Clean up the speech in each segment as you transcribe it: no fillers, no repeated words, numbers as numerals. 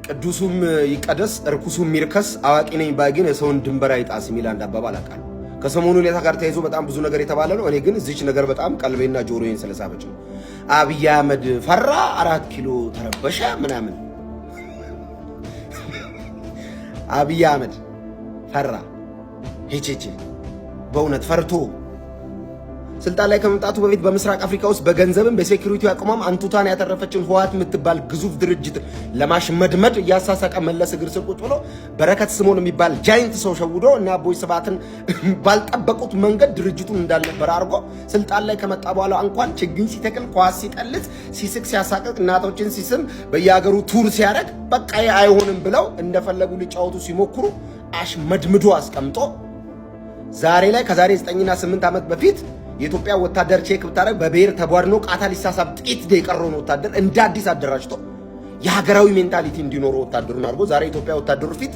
ቅዱሱም ይቀደስ እርኩሱም ይርከስ አዋቂ ነኝ ባይ ግን የሰውን ድንበር አይጣስ የሚል አንድ አባባል አውቃለሁ። ከሰሞኑ ሁኔታ ጋር ተያይዞ በጣም ብዙ ነገር የተባለ ነው። እኔ ግን እዚች ነገር በጣም ቀልቤና ጆሮዬን ስለሳበች ነው። አብይ አህመድ ፈራ፣ 4 ኪሎ ተረበሸ ምናምን። አብይ አህመድ ፈራ ሄቼቼ በእውነት ፈርቶ ስልጣን ላይ ከመምጣቱ በፊት በምስራቅ አፍሪካ ውስጥ በገንዘብም በሴኩሪቲ አቋም አንቱታን ያተረፈችን ህወሓት የምትባል ግዙፍ ድርጅት ለማሽመድመድ እያሳሳቀ መለስ እግር ስር ቁጭ ብሎ በረከት ስምኦን የሚባል ጃይንት ሰው ሸውዶ እና አቦይ ስብሃትን ባልጠበቁት መንገድ ድርጅቱን እንዳልነበረ አድርጎ ስልጣን ላይ ከመጣ በኋላ እንኳን ችግኝ ሲተክል፣ ኳስ ሲጠልት፣ ሲስቅ ሲያሳቅቅ፣ እናቶችን ሲስም፣ በየሀገሩ ቱር ሲያደርግ በቃ አይሆንም ብለው እንደፈለጉ ሊጫወቱ ሲሞክሩ አሽመድምዶ አስቀምጦ ዛሬ ላይ ከዛሬ 9 እና 8 ዓመት በፊት የኢትዮጵያ ወታደር ቼክ ብታረግ በብሔር ተቧድኖ ቃታ ሊሳሳብ ጥቂት የቀረውን ወታደር እንደ አዲስ አደራጅቶ የሀገራዊ ሜንታሊቲ እንዲኖረው ወታደሩን አድርጎ ዛሬ ኢትዮጵያ ወታደሩ ፊት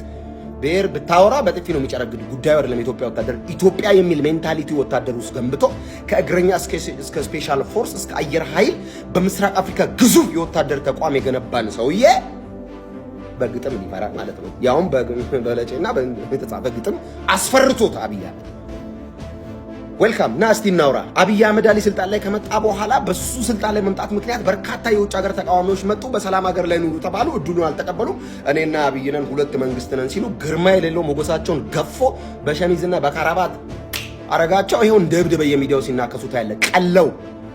ብሔር ብታወራ በጥፊ ነው የሚጨረግድ። ጉዳዩ አይደለም። ኢትዮጵያ ወታደር ኢትዮጵያ የሚል ሜንታሊቲ ወታደሩ ውስጥ ገንብቶ ከእግረኛ እስከ ስፔሻል ፎርስ እስከ አየር ኃይል በምስራቅ አፍሪካ ግዙፍ የወታደር ተቋም የገነባን ሰውዬ በግጥም ሊፈራ ማለት ነው። ያውም በለጨና በተጻፈ ግጥም አስፈርቶት አብይ አህመድ ዌልካም ና እስቲ እናውራ። አብይ አህመድ አሊ ስልጣን ላይ ከመጣ በኋላ በሱ ስልጣን ላይ መምጣት ምክንያት በርካታ የውጭ ሀገር ተቃዋሚዎች መጡ። በሰላም ሀገር ላይ ኑሩ ተባሉ። እድሉን አልተቀበሉም። እኔና አብይ ነን ሁለት መንግስት ነን ሲሉ ግርማ የሌለው ሞገሳቸውን ገፎ በሸሚዝና በካራባት አረጋቸው። ይሄው እንደ እብድ በየሚዲያው ሲናከሱት ያለ ቀለው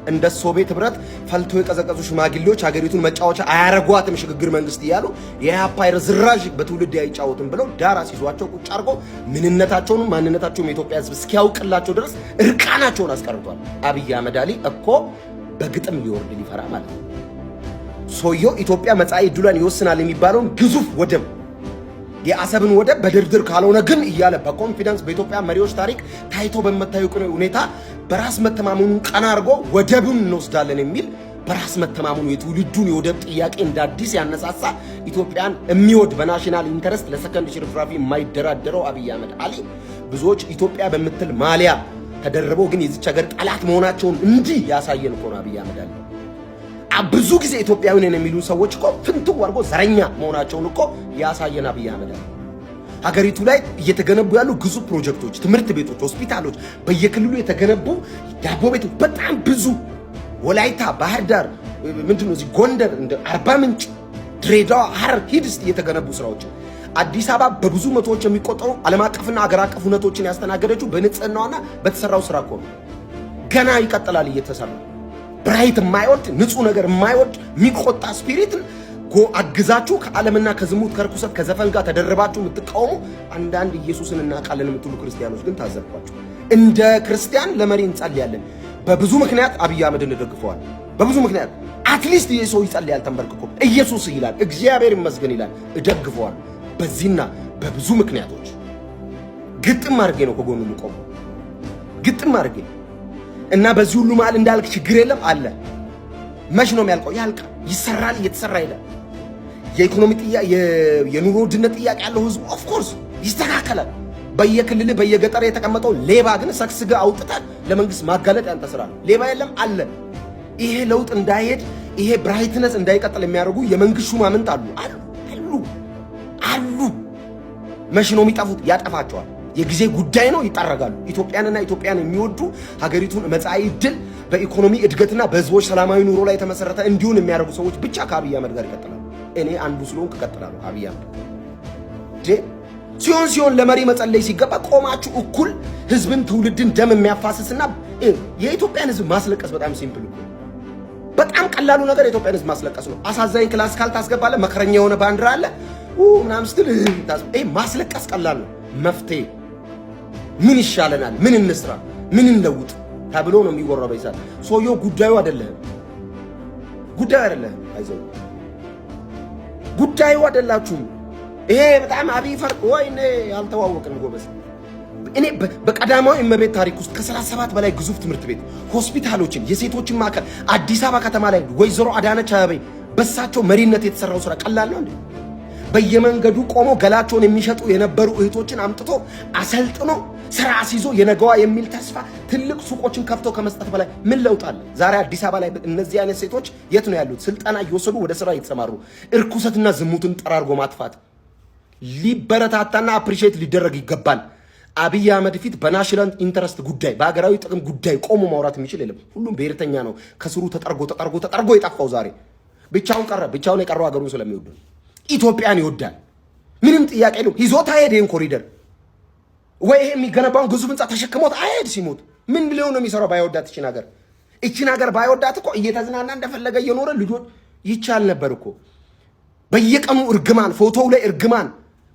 እንደ ሶቪየት ህብረት ፈልቶ የቀዘቀዙ ሽማግሌዎች ሀገሪቱን መጫወቻ አያረጓትም ሽግግር መንግስት እያሉ የአፓይር ዝራዥ በትውልድ አይጫወትም ብለው ዳራ ሲዟቸው ቁጭ አድርጎ ምንነታቸውን ማንነታቸውን የኢትዮጵያ ህዝብ እስኪያውቅላቸው ድረስ እርቃናቸውን አስቀርቷል። አብይ አህመድ አሊ እኮ በግጥም ሊወርድ ሊፈራ ማለት ነው። ሰውየው ኢትዮጵያ መጻኢ ዕድሏን ይወስናል የሚባለውን ግዙፍ ወደብ የአሰብን ወደብ በድርድር ካልሆነ ግን እያለ በኮንፊደንስ በኢትዮጵያ መሪዎች ታሪክ ታይቶ በመታየው ሁኔታ በራስ መተማመኑን ቀና አድርጎ ወደቡን እንወስዳለን የሚል በራስ መተማመኑ የትውልዱን የወደብ ጥያቄ እንደ አዲስ ያነሳሳ ኢትዮጵያን የሚወድ በናሽናል ኢንተረስት ለሰከንድ ሽርፍራፊ የማይደራደረው አብይ አህመድ አሊ ብዙዎች ኢትዮጵያ በምትል ማሊያ ተደርበው ግን የዚች ሀገር ጠላት መሆናቸውን እንዲህ ያሳየን እኮ ነው አብይ አህመድ አሊ። ብዙ ጊዜ ኢትዮጵያዊ ነን የሚሉ ሰዎች እኮ ፍንትው አድርጎ ዘረኛ መሆናቸውን እኮ ያሳየን አብይ አህመድ አሊ። ሀገሪቱ ላይ እየተገነቡ ያሉ ግዙፍ ፕሮጀክቶች፣ ትምህርት ቤቶች፣ ሆስፒታሎች፣ በየክልሉ የተገነቡ ዳቦ ቤቶች በጣም ብዙ ወላይታ፣ ባህር ዳር፣ ምንድነው እዚህ ጎንደር፣ እንደ አርባ ምንጭ፣ ድሬዳዋ፣ ሐረር ሂድስ የተገነቡ ስራዎች አዲስ አበባ በብዙ መቶዎች የሚቆጠሩ ዓለም አቀፍና ሀገር አቀፍ ሁነቶችን ያስተናገደችው በንጽህናዋና በተሰራው ስራ እኮ ነው። ገና ይቀጥላል እየተሰራ ብራይት የማይወድ ንጹህ ነገር የማይወድ የሚቆጣ ስፒሪትን አግዛችሁ ከዓለምና ከዝሙት ከርኩሰት ከዘፈን ጋር ተደረባችሁ የምትቃወሙ አንዳንድ ኢየሱስን እናውቃለን የምትሉ ክርስቲያኖች ግን ታዘብኳችሁ። እንደ ክርስቲያን ለመሪ እንጸልያለን። በብዙ ምክንያት አብይ አህመድን እንደግፈዋል። በብዙ ምክንያት አትሊስት ይሄ ሰው ይጸልያል ተንበርክኮ ኢየሱስ ይላል፣ እግዚአብሔር ይመስገን ይላል፣ እደግፈዋል። በዚህና በብዙ ምክንያቶች ግጥም አድርጌ ነው ከጎኑ የምቆመው፣ ግጥም አድርጌ እና በዚህ ሁሉ መሃል እንዳልክ ችግር የለም አለ። መች ነው የሚያልቀው? ያልቃል፣ ይሰራል፣ እየተሰራ ይላል። የኢኮኖሚ ጥያቄ የኑሮ ውድነት ጥያቄ ያለው ህዝብ ኦፍ ኮርስ ይስተካከላል። በየክልል በየገጠር የተቀመጠው ሌባ ግን ሰክስገ አውጥተህ ለመንግስት ማጋለጥ ያንተ ስራ ነው። ሌባ የለም አለ። ይሄ ለውጥ እንዳይሄድ ይሄ ብራይትነስ እንዳይቀጥል የሚያደርጉ የመንግስት ሹማምንት አሉ አሉ አሉ። መች ነው የሚጠፉት? ያጠፋቸዋል። የጊዜ ጉዳይ ነው፣ ይጠረጋሉ። ኢትዮጵያንና ኢትዮጵያን የሚወዱ ሀገሪቱን መጻኢ ዕድል በኢኮኖሚ እድገትና በህዝቦች ሰላማዊ ኑሮ ላይ የተመሰረተ እንዲሆን የሚያደርጉ ሰዎች ብቻ ከአብይ አህመድ ጋር ይቀጥላሉ። እኔ አንዱ ስለሆንኩ እቀጥላለሁ። አብይ አህመድ ሲሆን ለመሪ መጸለይ ሲገባ ቆማችሁ እኩል ህዝብን ትውልድን ደም የሚያፋስስና የኢትዮጵያን ህዝብ ማስለቀስ በጣም ሲምፕል እኮ፣ በጣም ቀላሉ ነገር የኢትዮጵያን ህዝብ ማስለቀስ ነው። አሳዛኝ ክላስ ካልታስገባለ መከረኛ የሆነ ባንዲራ አለ ምናምን ስትል ማስለቀስ ቀላል ነው። መፍትሄ ምን ይሻለናል፣ ምን እንስራ፣ ምን እንለውጥ ተብሎ ነው የሚወራው። በይሳል ሰውየው ጉዳዩ አይደለም፣ አይዘው ጉዳዩ አይደላችሁም። ይሄ በጣም አብይ ፈርቅ ወይኔ ያልተዋወቅን ጎበዝ። እኔ በቀዳማዊ እመቤት ታሪክ ውስጥ ከ37 በላይ ግዙፍ ትምህርት ቤት፣ ሆስፒታሎችን፣ የሴቶችን ማዕከል አዲስ አበባ ከተማ ላይ ወይዘሮ አዳነች አቤቤ በሳቸው መሪነት የተሰራው ስራ ቀላል ነው እንዴ? በየመንገዱ ቆሞ ገላቸውን የሚሸጡ የነበሩ እህቶችን አምጥቶ አሰልጥኖ ስራ አስይዞ የነገዋ የሚል ተስፋ ትልቅ ሱቆችን ከፍቶ ከመስጠት በላይ ምን ለውጥ አለ? ዛሬ አዲስ አበባ ላይ እነዚህ አይነት ሴቶች የት ነው ያሉት? ስልጠና እየወሰዱ ወደ ስራ እየተሰማሩ እርኩሰትና ዝሙትን ጠራርጎ ማጥፋት ሊበረታታና አፕሪሺየት ሊደረግ ይገባል። አብይ አህመድ ፊት በናሽናል ኢንተረስት ጉዳይ በሀገራዊ ጥቅም ጉዳይ ቆሞ ማውራት የሚችል የለም። ሁሉም ብሔርተኛ ነው። ከስሩ ተጠርጎ የጠፋው ዛሬ ብቻውን ቀረ። ብቻውን የቀረው ሀገሩን ስለሚወድ ኢትዮጵያን ይወዳል። ምንም ጥያቄ የለውም። ይዞታ ሄደ ይሄን ኮሪደር ወይ ይሄ የሚገነባውን ግዙፍ ህንጻ ተሸክሞት አይሄድ። ሲሞት ምን ሊሆን ነው የሚሰራው? ባይወዳት እቺን ሀገር ባይወዳት እኮ እየተዝናና እንደፈለገ እየኖረ ልጆች ይቻል ነበር እኮ። በየቀኑ እርግማን፣ ፎቶው ላይ እርግማን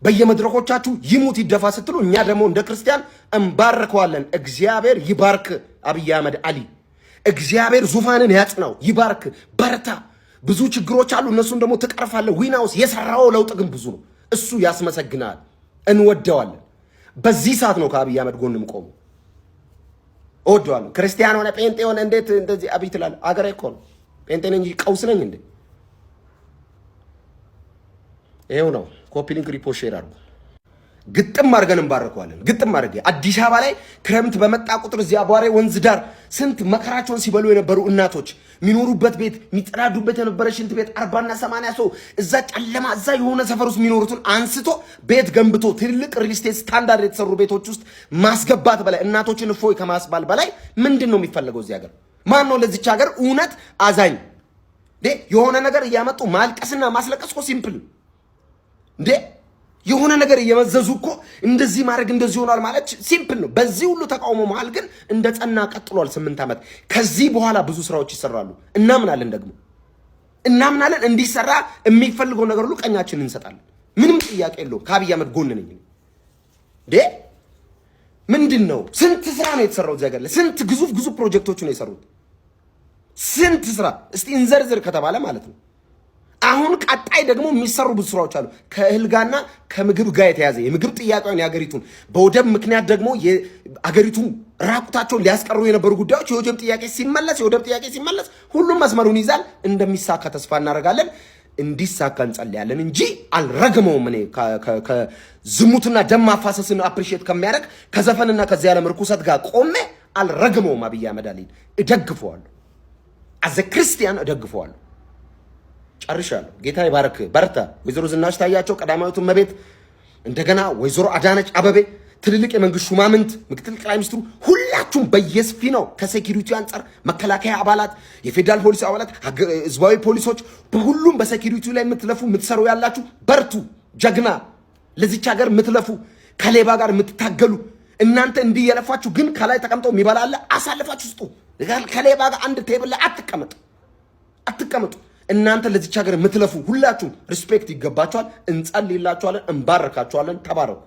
በየመድረኮቻችሁ ይሙት ይደፋ ስትሉ እኛ ደግሞ እንደ ክርስቲያን እንባርከዋለን። እግዚአብሔር ይባርክ አብይ አህመድ አሊ። እግዚአብሔር ዙፋንን ያጽናው፣ ይባርክ፣ በርታ። ብዙ ችግሮች አሉ፣ እነሱን ደግሞ ትቀርፋለህ። ዊናውስ የሰራው ለውጥ ግን ብዙ ነው። እሱ ያስመሰግናል፣ እንወደዋለን። በዚህ ሰዓት ነው ከአብይ አህመድ ጎን የምቆመው። እወደዋለሁ። ክርስቲያን ሆነ ጴንጤ ሆነ እንዴት እንደዚህ አብይ ትላለህ? አገሬ እኮ ነው። ጴንጤ ነኝ እንጂ ቀውስ ነኝ እንዴ? ይሄው ነው። ኮፒ ሊንክ ሪፖርት ሼር አድርጉ። ግጥም አድርገን እንባረከዋለን። ግጥም አድርገን አዲስ አበባ ላይ ክረምት በመጣ ቁጥር እዚያ አቧሬ ወንዝ ዳር ስንት መከራቸውን ሲበሉ የነበሩ እናቶች የሚኖሩበት ቤት የሚጠዳዱበት የነበረ ሽንት ቤት 40 እና 80 ሰው እዛ ጨለማ እዛ የሆነ ሰፈር ውስጥ የሚኖሩትን አንስቶ ቤት ገንብቶ ትልልቅ ሪል ስቴት ስታንዳርድ የተሰሩ ቤቶች ውስጥ ማስገባት በላይ እናቶችን እፎይ ከማስባል በላይ ምንድን ነው የሚፈለገው? እዚህ ሀገር ማን ነው ለዚች ሀገር እውነት አዛኝ? የሆነ ነገር እያመጡ ማልቀስና ማስለቀስ እኮ ሲምፕል እንዴ! የሆነ ነገር እየመዘዙ እኮ እንደዚህ ማድረግ እንደዚህ ሆኗል ማለት ሲምፕል ነው። በዚህ ሁሉ ተቃውሞ መሃል ግን እንደ ጸና ቀጥሏል 8 ዓመት። ከዚህ በኋላ ብዙ ስራዎች ይሰራሉ። እናምናለን እንዲሰራ የሚፈልገው ነገር ሁሉ ቀኛችንን እንሰጣለን። ምንም ጥያቄ የለውም። ከአብይ አህመድ ጎን ነኝ እንዴ! ምንድነው? ስንት ስራ ነው የተሰራው እዚህ ሀገር ላይ? ስንት ግዙፍ ፕሮጀክቶች ነው የሰሩት? ስንት ስራ እስቲ እንዘርዝር ከተባለ ማለት ነው። አሁን ቀጣይ ደግሞ የሚሰሩ ብዙ ስራዎች አሉ። ከእህል ጋርና ከምግብ ጋር የተያዘ የምግብ ጥያቄውን የሀገሪቱን በወደብ ምክንያት ደግሞ የሀገሪቱን ራቁታቸውን ሊያስቀሩ የነበሩ ጉዳዮች የወደብ ጥያቄ ሲመለስ ሁሉም መስመሩን ይዛል። እንደሚሳካ ተስፋ እናደርጋለን። እንዲሳካ እንጸልያለን እንጂ አልረግመውም። እኔ ከዝሙትና ደም ማፋሰስን አፕሪሺየት ከሚያደርግ ከዘፈንና ከዚህ ዓለም ርኩሰት ጋር ቆሜ አልረግመውም። አብይ አህመድ አሊን እደግፈዋለሁ። አዘ ክርስቲያን እደግፈዋለሁ። ጨርሻለሁ። ጌታ ይባርክ፣ በርታ። ወይዘሮ ዝናሽ ታያቸው ቀዳማዊቱ እመቤት፣ እንደገና ወይዘሮ አዳነች አበቤ፣ ትልልቅ የመንግስት ሹማምንት፣ ምክትል ጠቅላይ ሚኒስትሩ፣ ሁላችሁም በየስፊናው ከሴኩሪቲ አንጻር መከላከያ አባላት፣ የፌዴራል ፖሊስ አባላት፣ ህዝባዊ ፖሊሶች፣ በሁሉም በሴኩሪቲ ላይ የምትለፉ የምትሰሩ ያላችሁ በርቱ። ጀግና ለዚች ሀገር የምትለፉ ከሌባ ጋር የምትታገሉ እናንተ እንዲህ የለፋችሁ ግን ከላይ ተቀምጠው የሚበላለ አሳልፋችሁ ስጡ። ከሌባ ጋር አንድ ቴብል ላይ አትቀመጡ። እናንተ ለዚች ሀገር የምትለፉ ሁላችሁም ሪስፔክት ይገባችኋል። እንጸልይላችኋለን፣ እንባረካችኋለን። ተባረኩ።